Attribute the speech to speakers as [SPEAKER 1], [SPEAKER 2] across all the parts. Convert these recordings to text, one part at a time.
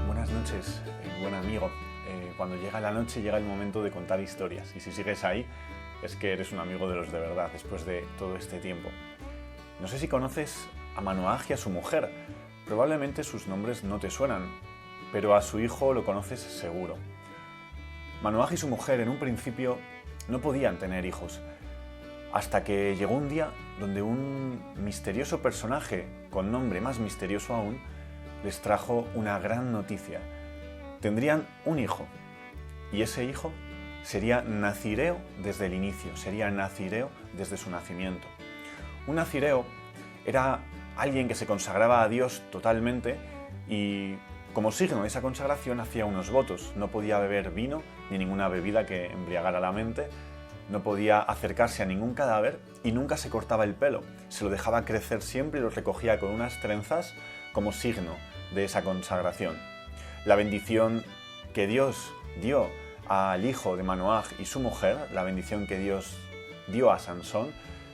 [SPEAKER 1] Buenas noches, buen amigo. Cuando llega la noche llega el momento de contar historias y si sigues ahí es que eres un amigo de los de verdad después de todo este tiempo. No sé si conoces a Manoaj y a su mujer, probablemente sus nombres no te suenan, pero a su hijo lo conoces seguro. Manoaj y su mujer en un principio no podían tener hijos, hasta que llegó un día donde un misterioso personaje, con nombre más misterioso aún, les trajo una gran noticia. Tendrían un hijo, y ese hijo sería nazireo desde el inicio, sería nazireo desde su nacimiento. Un nazireo era alguien que se consagraba a Dios totalmente y como signo de esa consagración hacía unos votos. No podía beber vino ni ninguna bebida que embriagara la mente, no podía acercarse a ningún cadáver y nunca se cortaba el pelo. Se lo dejaba crecer siempre y lo recogía con unas trenzas como signo de esa consagración. La bendición que Dios dio al hijo de Manoaj y su mujer, la bendición que Dios dio a Sansón,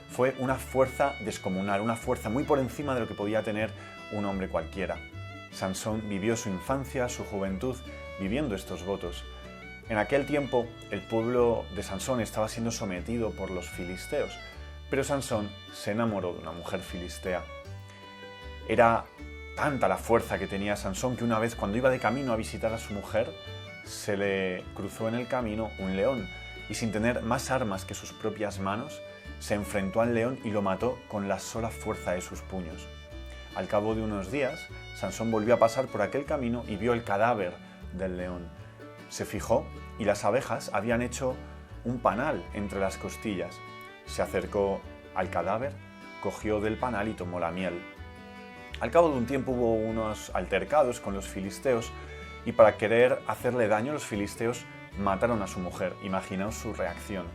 [SPEAKER 1] fue una fuerza descomunal, una fuerza muy por encima de lo que podía tener un hombre cualquiera. Sansón vivió su infancia, su juventud, viviendo estos votos. En aquel tiempo, el pueblo de Sansón estaba siendo sometido por los filisteos, pero Sansón se enamoró de una mujer filistea. Era tanta la fuerza que tenía Sansón que una vez, cuando iba de camino a visitar a su mujer, se le cruzó en el camino un león y sin tener más armas que sus propias manos, se enfrentó al león y lo mató con la sola fuerza de sus puños. Al cabo de unos días, Sansón volvió a pasar por aquel camino y vio el cadáver del león. Se fijó y las abejas habían hecho un panal entre las costillas. Se acercó al cadáver, cogió del panal y tomó la miel. Al cabo de un tiempo hubo unos altercados con los filisteos y para querer hacerle daño los filisteos mataron a su mujer. Imaginaos su reacción.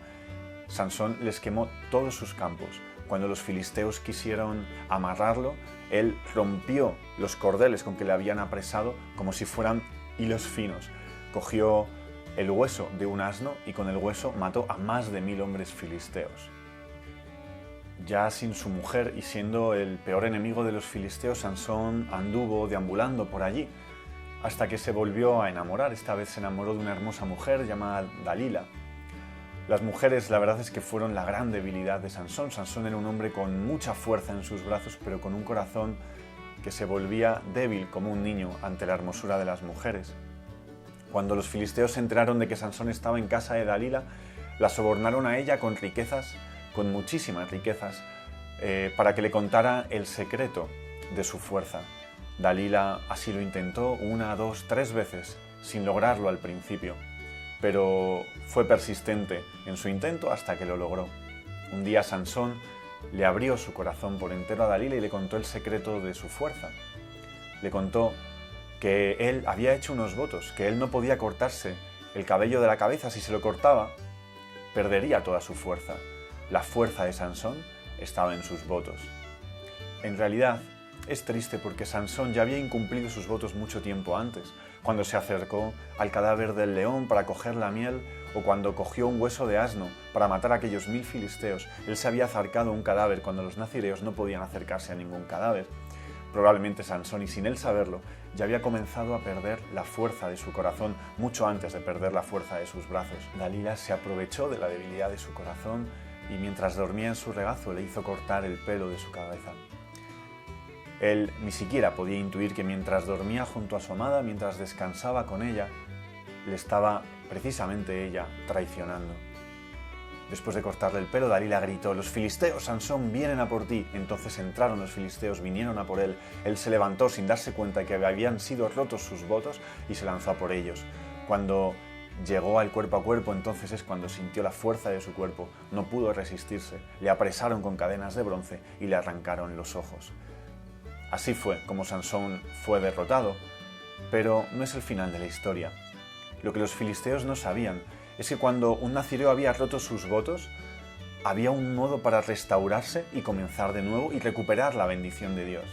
[SPEAKER 1] Sansón les quemó todos sus campos. Cuando los filisteos quisieron amarrarlo, él rompió los cordeles con que le habían apresado como si fueran hilos finos. Cogió el hueso de un asno y con el hueso mató a más de 1000 hombres filisteos. Ya sin su mujer y siendo el peor enemigo de los filisteos, Sansón anduvo deambulando por allí hasta que se volvió a enamorar. Esta vez se enamoró de una hermosa mujer llamada Dalila. Las mujeres, la verdad es que fueron la gran debilidad de Sansón. Sansón era un hombre con mucha fuerza en sus brazos, pero con un corazón que se volvía débil como un niño ante la hermosura de las mujeres. Cuando los filisteos se enteraron de que Sansón estaba en casa de Dalila, la sobornaron a ella con riquezas, con muchísimas riquezas, para que le contara el secreto de su fuerza. Dalila así lo intentó 1, 2, 3 veces, sin lograrlo al principio, pero fue persistente en su intento hasta que lo logró. Un día Sansón le abrió su corazón por entero a Dalila y le contó el secreto de su fuerza. Le contó que él había hecho unos votos, que él no podía cortarse el cabello de la cabeza. Si se lo cortaba, perdería toda su fuerza. La fuerza de Sansón estaba en sus votos. En realidad, es triste porque Sansón ya había incumplido sus votos mucho tiempo antes, cuando se acercó al cadáver del león para coger la miel o cuando cogió un hueso de asno para matar a aquellos 1000 filisteos. Él se había acercado a un cadáver cuando los nazireos no podían acercarse a ningún cadáver. Probablemente Sansón, y sin él saberlo, ya había comenzado a perder la fuerza de su corazón mucho antes de perder la fuerza de sus brazos. Dalila se aprovechó de la debilidad de su corazón y mientras dormía en su regazo le hizo cortar el pelo de su cabeza. Él ni siquiera podía intuir que mientras dormía junto a su amada, mientras descansaba con ella, le estaba precisamente ella traicionando. Después de cortarle el pelo, Dalila gritó: «¡Los filisteos, Sansón, vienen a por ti!». Entonces entraron los filisteos, vinieron a por él. Él se levantó sin darse cuenta de que habían sido rotos sus votos y se lanzó a por ellos. Cuando llegó al cuerpo a cuerpo, entonces es cuando sintió la fuerza de su cuerpo. No pudo resistirse. Le apresaron con cadenas de bronce y le arrancaron los ojos. Así fue como Sansón fue derrotado, pero no es el final de la historia. Lo que los filisteos no sabían es que cuando un nazireo había roto sus votos, había un modo para restaurarse y comenzar de nuevo y recuperar la bendición de Dios.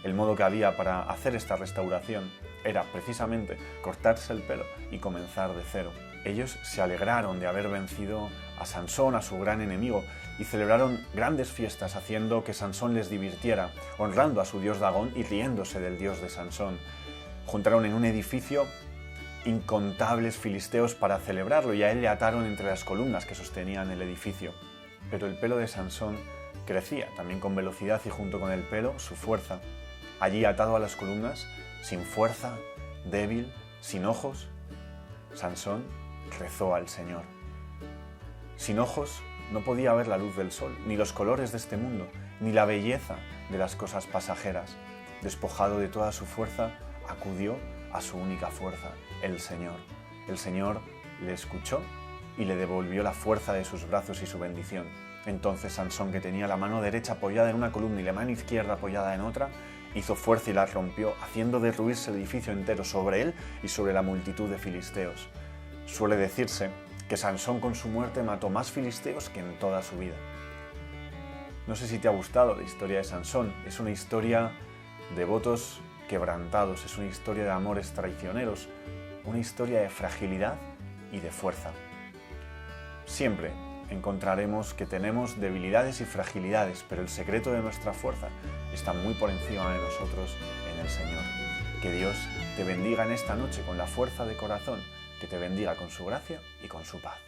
[SPEAKER 1] El modo que había para hacer esta restauración era precisamente cortarse el pelo y comenzar de cero. Ellos se alegraron de haber vencido a Sansón, a su gran enemigo, y celebraron grandes fiestas haciendo que Sansón les divirtiera, honrando a su dios Dagón y riéndose del dios de Sansón. Juntaron en un edificio incontables filisteos para celebrarlo y a él le ataron entre las columnas que sostenían el edificio. Pero el pelo de Sansón crecía también con velocidad y junto con el pelo su fuerza. Allí atado a las columnas, sin fuerza, débil, sin ojos, Sansón rezó al Señor. Sin ojos no podía ver la luz del sol, ni los colores de este mundo, ni la belleza de las cosas pasajeras. Despojado de toda su fuerza, acudió a su única fuerza, el Señor. El Señor le escuchó y le devolvió la fuerza de sus brazos y su bendición. Entonces Sansón, que tenía la mano derecha apoyada en una columna y la mano izquierda apoyada en otra, hizo fuerza y la rompió, haciendo derruirse el edificio entero sobre él y sobre la multitud de filisteos. Suele decirse que Sansón con su muerte mató más filisteos que en toda su vida. No sé si te ha gustado la historia de Sansón. Es una historia de votos quebrantados, es una historia de amores traicioneros, una historia de fragilidad y de fuerza. Siempre encontraremos que tenemos debilidades y fragilidades, pero el secreto de nuestra fuerza está muy por encima de nosotros en el Señor. Que Dios te bendiga en esta noche con la fuerza de corazón, que te bendiga con su gracia y con su paz.